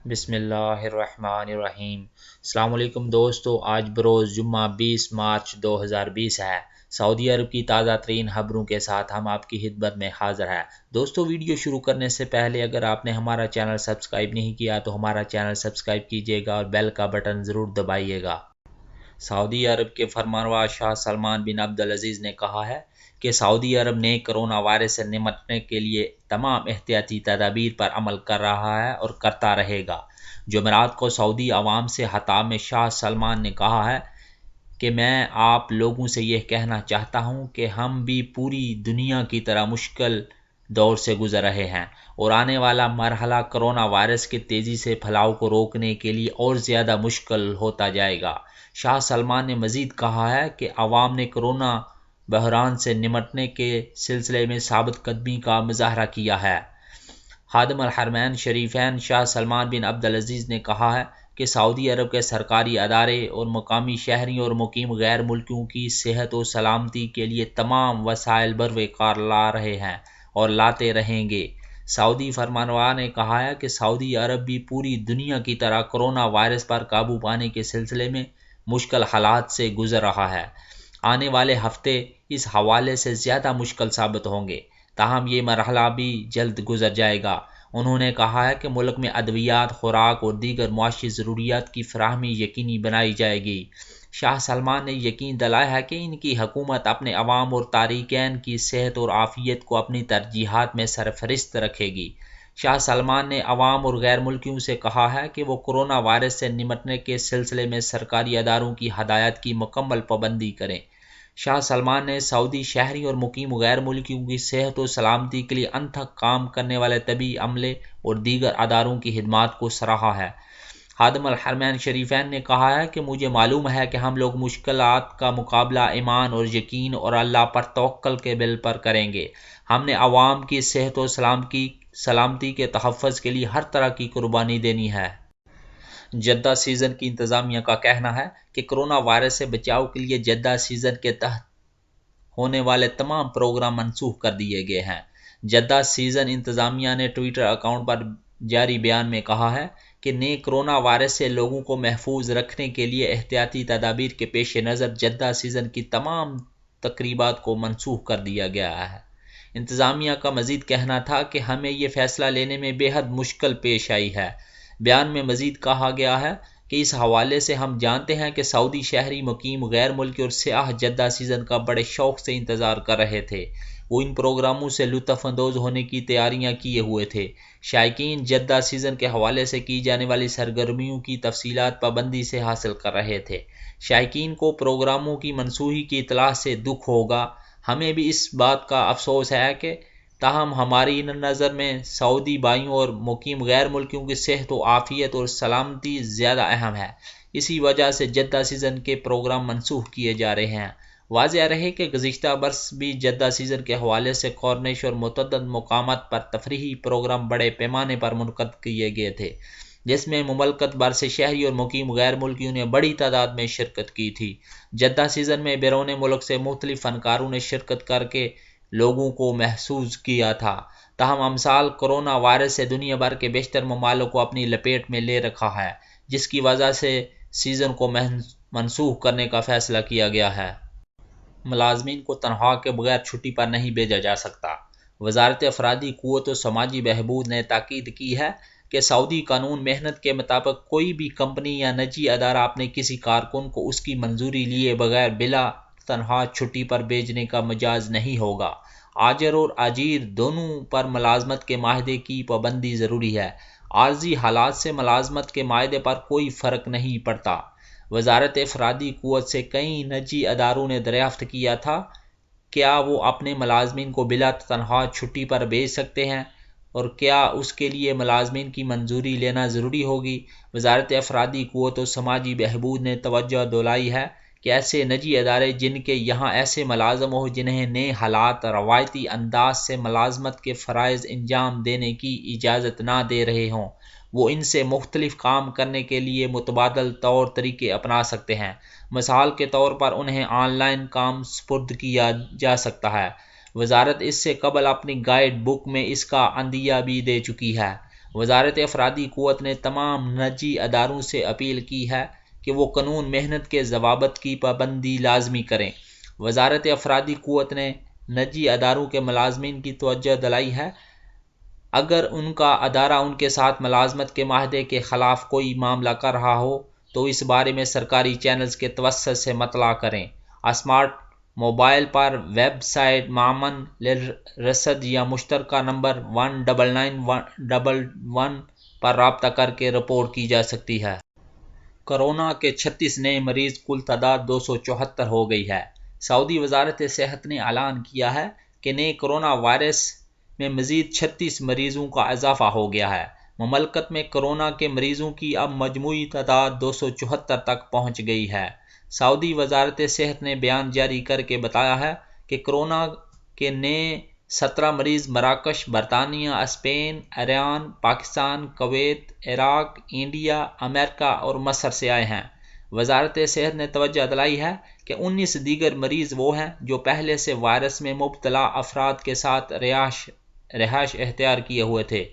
بسم اللہ الرحمن الرحیم۔ السلام علیکم دوستو، آج بروز جمعہ 20 مارچ 2020 ہے۔ سعودی عرب کی تازہ ترین خبروں کے ساتھ ہم آپ کی خدمت میں حاضر ہیں۔ دوستو، ویڈیو شروع کرنے سے پہلے اگر آپ نے ہمارا چینل سبسکرائب نہیں کیا تو ہمارا چینل سبسکرائب کیجیے گا اور بیل کا بٹن ضرور دبائیے گا۔ سعودی عرب کے فرمانروا شاہ سلمان بن عبدالعزیز نے کہا ہے کہ سعودی عرب نے کرونا وائرس سے نمٹنے کے لیے تمام احتیاطی تدابیر پر عمل کر رہا ہے اور کرتا رہے گا۔ جمعرات کو سعودی عوام سے خطاب میں شاہ سلمان نے کہا ہے کہ میں آپ لوگوں سے یہ کہنا چاہتا ہوں کہ ہم بھی پوری دنیا کی طرح مشکل دور سے گزر رہے ہیں اور آنے والا مرحلہ کرونا وائرس کے تیزی سے پھیلاؤ کو روکنے کے لیے اور زیادہ مشکل ہوتا جائے گا۔ شاہ سلمان نے مزید کہا ہے کہ عوام نے کرونا بحران سے نمٹنے کے سلسلے میں ثابت قدمی کا مظاہرہ کیا ہے۔ خادم الحرمین شریفین شاہ سلمان بن عبدالعزیز نے کہا ہے کہ سعودی عرب کے سرکاری ادارے اور مقامی شہریوں اور مقیم غیر ملکیوں کی صحت و سلامتی کے لیے تمام وسائل بروقار لا رہے ہیں اور لاتے رہیں گے۔ سعودی فرمانروا نے کہا ہے کہ سعودی عرب بھی پوری دنیا کی طرح کرونا وائرس پر قابو پانے کے سلسلے میں مشکل حالات سے گزر رہا ہے۔ آنے والے ہفتے اس حوالے سے زیادہ مشکل ثابت ہوں گے، تاہم یہ مرحلہ بھی جلد گزر جائے گا۔ انہوں نے کہا ہے کہ ملک میں ادویات، خوراک اور دیگر معاشی ضروریات کی فراہمی یقینی بنائی جائے گی۔ شاہ سلمان نے یقین دلایا ہے کہ ان کی حکومت اپنے عوام اور تارکین کی صحت اور عافیت کو اپنی ترجیحات میں سرفہرست رکھے گی۔ شاہ سلمان نے عوام اور غیر ملکیوں سے کہا ہے کہ وہ کرونا وائرس سے نمٹنے کے سلسلے میں سرکاری اداروں کی ہدایات کی مکمل پابندی کریں۔ شاہ سلمان نے سعودی شہری اور مقیم غیر ملکیوں کی صحت و سلامتی کے لیے انتھک کام کرنے والے طبی عملے اور دیگر اداروں کی خدمات کو سراہا ہے۔ خادم الحرمین شریفین نے کہا ہے کہ مجھے معلوم ہے کہ ہم لوگ مشکلات کا مقابلہ ایمان اور یقین اور اللہ پر توکل کے بل پر کریں گے۔ ہم نے عوام کی صحت و سلامتی کے تحفظ کے لیے ہر طرح کی قربانی دینی ہے۔ جدہ سیزن کی انتظامیہ کا کہنا ہے کہ کرونا وائرس سے بچاؤ کے لیے جدہ سیزن کے تحت ہونے والے تمام پروگرام منسوخ کر دیے گئے ہیں۔ جدہ سیزن انتظامیہ نے ٹویٹر اکاؤنٹ پر جاری بیان میں کہا ہے کہ نئے کرونا وائرس سے لوگوں کو محفوظ رکھنے کے لیے احتیاطی تدابیر کے پیش نظر جدہ سیزن کی تمام تقریبات کو منسوخ کر دیا گیا ہے۔ انتظامیہ کا مزید کہنا تھا کہ ہمیں یہ فیصلہ لینے میں بے حد مشکل پیش آئی ہے۔ بیان میں مزید کہا گیا ہے کہ اس حوالے سے ہم جانتے ہیں کہ سعودی شہری، مقیم غیر ملکی اور سیاح جدہ سیزن کا بڑے شوق سے انتظار کر رہے تھے۔ وہ ان پروگراموں سے لطف اندوز ہونے کی تیاریاں کیے ہوئے تھے۔ شائقین جدہ سیزن کے حوالے سے کی جانے والی سرگرمیوں کی تفصیلات پابندی سے حاصل کر رہے تھے۔ شائقین کو پروگراموں کی منسوخی کی اطلاع سے دکھ ہوگا۔ ہمیں بھی اس بات کا افسوس ہے کہ تاہم ہماری نظر میں سعودی بھائیوں اور مقیم غیر ملکیوں کی صحت و عافیت اور سلامتی زیادہ اہم ہے۔ اسی وجہ سے جدہ سیزن کے پروگرام منسوخ کیے جا رہے ہیں۔ واضح رہے کہ گزشتہ برس بھی جدہ سیزن کے حوالے سے کورنش اور متعدد مقامات پر تفریحی پروگرام بڑے پیمانے پر منعقد کیے گئے تھے، جس میں مملکت بھر سے شہری اور مقیم غیر ملکیوں نے بڑی تعداد میں شرکت کی تھی۔ جدہ سیزن میں بیرون ملک سے مختلف فنکاروں نے شرکت کر کے لوگوں کو محظوظ کیا تھا۔ تاہم امسال کرونا وائرس سے دنیا بھر کے بیشتر ممالک کو اپنی لپیٹ میں لے رکھا ہے، جس کی وجہ سے سیزن کو منسوخ کرنے کا فیصلہ کیا گیا ہے۔ ملازمین کو تنخواہ کے بغیر چھٹی پر نہیں بھیجا جا سکتا۔ وزارت افرادی قوت و سماجی بہبود نے تاکید کی ہے کہ سعودی قانون محنت کے مطابق کوئی بھی کمپنی یا نجی ادارہ اپنے کسی کارکن کو اس کی منظوری لیے بغیر بلا تنخواہ چھٹی پر بھیجنے کا مجاز نہیں ہوگا۔ آجر اور اجیر دونوں پر ملازمت کے معاہدے کی پابندی ضروری ہے۔ عارضی حالات سے ملازمت کے معاہدے پر کوئی فرق نہیں پڑتا۔ وزارت افرادی قوت سے کئی نجی اداروں نے دریافت کیا تھا کیا وہ اپنے ملازمین کو بلا تنخواہ چھٹی پر بھیج سکتے ہیں اور کیا اس کے لیے ملازمین کی منظوری لینا ضروری ہوگی۔ وزارت افرادی قوت و سماجی بہبود نے توجہ دلائی ہے کہ ایسے نجی ادارے جن کے یہاں ایسے ملازم ہو جنہیں نئے حالات روایتی انداز سے ملازمت کے فرائض انجام دینے کی اجازت نہ دے رہے ہوں، وہ ان سے مختلف کام کرنے کے لیے متبادل طور طریقے اپنا سکتے ہیں۔ مثال کے طور پر انہیں آن لائن کام سپرد کیا جا سکتا ہے۔ وزارت اس سے قبل اپنی گائیڈ بک میں اس کا عندیہ بھی دے چکی ہے۔ وزارت افرادی قوت نے تمام نجی اداروں سے اپیل کی ہے کہ وہ قانون محنت کے ضوابط کی پابندی لازمی کریں۔ وزارت افرادی قوت نے نجی اداروں کے ملازمین کی توجہ دلائی ہے اگر ان کا ادارہ ان کے ساتھ ملازمت کے معاہدے کے خلاف کوئی معاملہ کر رہا ہو تو اس بارے میں سرکاری چینلز کے توسط سے مطلع کریں۔ اسمارٹ موبائل پر ویب سائٹ معمن للرصد یا مشترکہ نمبر 199111 پر رابطہ کر کے رپورٹ کی جا سکتی ہے۔ کورونا کے 36 نئے مریض، کل تعداد 274 ہو گئی ہے۔ سعودی وزارت صحت نے اعلان کیا ہے کہ نئے کورونا وائرس میں مزید 36 مریضوں کا اضافہ ہو گیا ہے۔ مملکت میں کورونا کے مریضوں کی اب مجموعی تعداد 274 تک پہنچ گئی ہے۔ سعودی وزارت صحت نے بیان جاری کر کے بتایا ہے کہ کورونا کے نئے 17 مریض مراکش، برطانیہ، اسپین، ایران، پاکستان، کویت، عراق، انڈیا، امریکہ اور مصر سے آئے ہیں۔ وزارت صحت نے توجہ دلائی ہے کہ 19 دیگر مریض وہ ہیں جو پہلے سے وائرس میں مبتلا افراد کے ساتھ رہائش اختیار کیے ہوئے تھے۔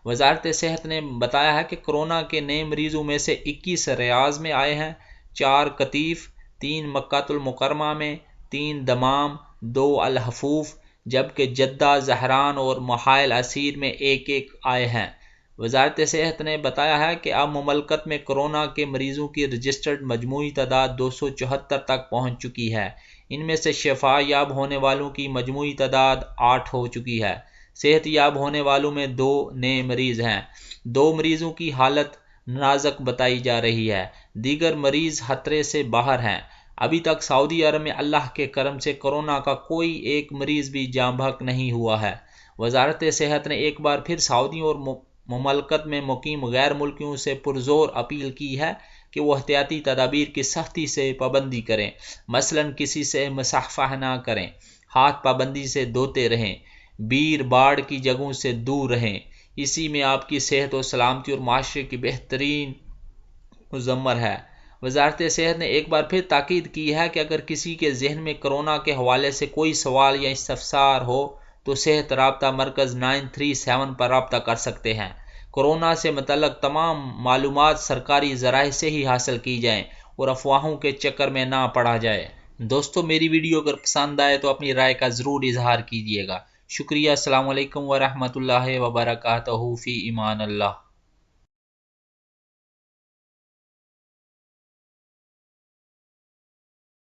وزارت صحت نے بتایا ہے کہ کورونا کے نئے مریضوں میں سے 21 ریاض میں آئے ہیں، 4 قطیف، 3 مکہ المکرمہ میں، 3 دمام، 2 الحفوف، جبکہ جدہ، زہران اور محائل اسیر میں ایک ایک آئے ہیں۔ وزارت صحت نے بتایا ہے کہ اب مملکت میں کورونا کے مریضوں کی رجسٹرڈ مجموعی تعداد 274 تک پہنچ چکی ہے۔ ان میں سے شفا یاب ہونے والوں کی مجموعی تعداد 8 ہو چکی ہے۔ صحت یاب ہونے والوں میں 2 نئے مریض ہیں۔ 2 مریضوں کی حالت نازک بتائی جا رہی ہے، دیگر مریض خطرے سے باہر ہیں۔ ابھی تک سعودی عرب میں اللہ کے کرم سے کورونا کا کوئی ایک مریض بھی جاں بحق نہیں ہوا ہے۔ وزارت صحت نے ایک بار پھر سعودیوں اور مملکت میں مقیم غیر ملکیوں سے پرزور اپیل کی ہے کہ وہ احتیاطی تدابیر کی سختی سے پابندی کریں، مثلاً کسی سے مصافحہ نہ کریں، ہاتھ پابندی سے دھوتے رہیں، بھیڑ باڑ کی جگہوں سے دور رہیں۔ اسی میں آپ کی صحت و سلامتی اور معاشرے کی بہترین مضمر ہے۔ وزارت صحت نے ایک بار پھر تاکید کی ہے کہ اگر کسی کے ذہن میں کورونا کے حوالے سے کوئی سوال یا استفسار ہو تو صحت رابطہ مرکز 937 پر رابطہ کر سکتے ہیں۔ کورونا سے متعلق تمام معلومات سرکاری ذرائع سے ہی حاصل کی جائیں اور افواہوں کے چکر میں نہ پڑا جائے۔ دوستو، میری ویڈیو اگر پسند آئے تو اپنی رائے کا ضرور اظہار کیجیے گا۔ شکریہ۔ السلام علیکم ورحمۃ اللہ وبرکاتہ۔ فی امان اللہ۔